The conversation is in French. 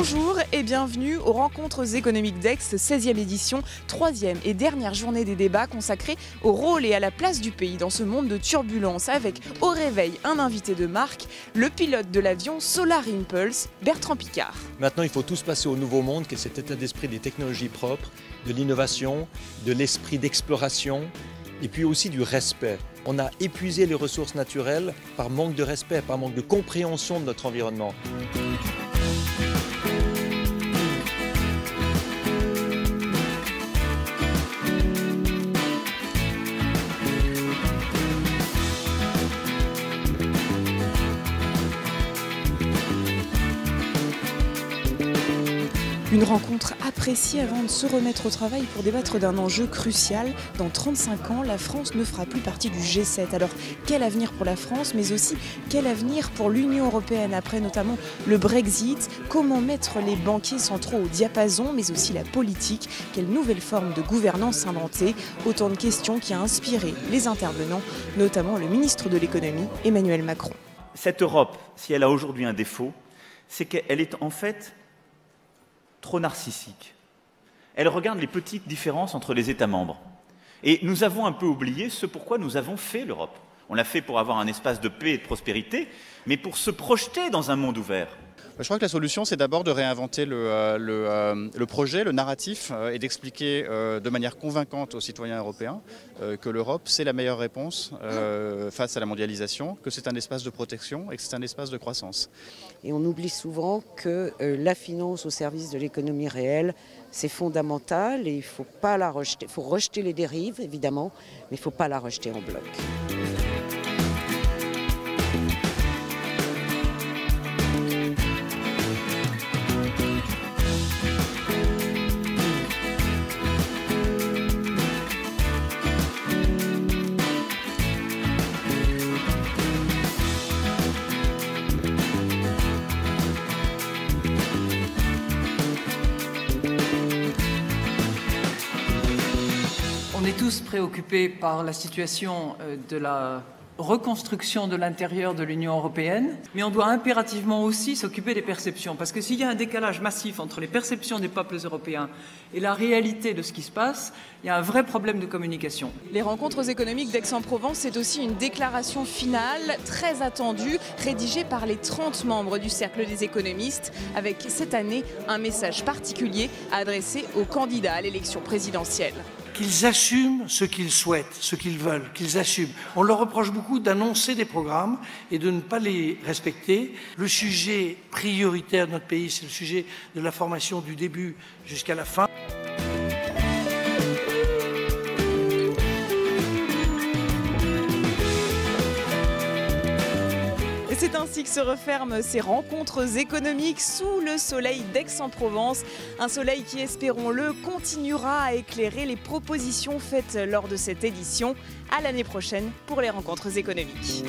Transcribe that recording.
Bonjour et bienvenue aux Rencontres économiques d'Aix, 16e édition, 3e et dernière journée des débats consacrée au rôle et à la place du pays dans ce monde de turbulence, avec au réveil un invité de marque, le pilote de l'avion Solar Impulse, Bertrand Piccard. Maintenant, il faut tous passer au nouveau monde, qui est cet état d'esprit des technologies propres, de l'innovation, de l'esprit d'exploration et puis aussi du respect. On a épuisé les ressources naturelles par manque de respect, par manque de compréhension de notre environnement. Une rencontre appréciée avant de se remettre au travail pour débattre d'un enjeu crucial. Dans 35 ans, la France ne fera plus partie du G7. Alors, quel avenir pour la France, mais aussi quel avenir pour l'Union européenne après notamment le Brexit? Comment mettre les banquiers centraux au diapason, mais aussi la politique? Quelle nouvelle forme de gouvernance inventer? Autant de questions qui a inspiré les intervenants, notamment le ministre de l'économie, Emmanuel Macron. Cette Europe, si elle a aujourd'hui un défaut, c'est qu'elle est en fait trop narcissique. Elle regarde les petites différences entre les États membres. Et nous avons un peu oublié ce pourquoi nous avons fait l'Europe. On l'a fait pour avoir un espace de paix et de prospérité, mais pour se projeter dans un monde ouvert. Je crois que la solution, c'est d'abord de réinventer le projet, le narratif, et d'expliquer de manière convaincante aux citoyens européens que l'Europe, c'est la meilleure réponse face à la mondialisation, que c'est un espace de protection et que c'est un espace de croissance. Et on oublie souvent que la finance au service de l'économie réelle, c'est fondamental et il ne faut pas la rejeter. Il faut rejeter les dérives, évidemment, mais il ne faut pas la rejeter en bloc. On est tous préoccupés par la situation de la reconstruction de l'intérieur de l'Union européenne, mais on doit impérativement aussi s'occuper des perceptions, parce que s'il y a un décalage massif entre les perceptions des peuples européens et la réalité de ce qui se passe, il y a un vrai problème de communication. Les Rencontres économiques d'Aix-en-Provence, c'est aussi une déclaration finale très attendue, rédigée par les 30 membres du Cercle des économistes, avec cette année un message particulier adressé aux candidats à l'élection présidentielle. Qu'ils assument ce qu'ils souhaitent, ce qu'ils veulent, qu'ils assument. On leur reproche beaucoup d'annoncer des programmes et de ne pas les respecter. Le sujet prioritaire de notre pays, c'est le sujet de la formation du début jusqu'à la fin. C'est ainsi que se referment ces rencontres économiques sous le soleil d'Aix-en-Provence. Un soleil qui, espérons-le, continuera à éclairer les propositions faites lors de cette édition. À l'année prochaine pour les rencontres économiques.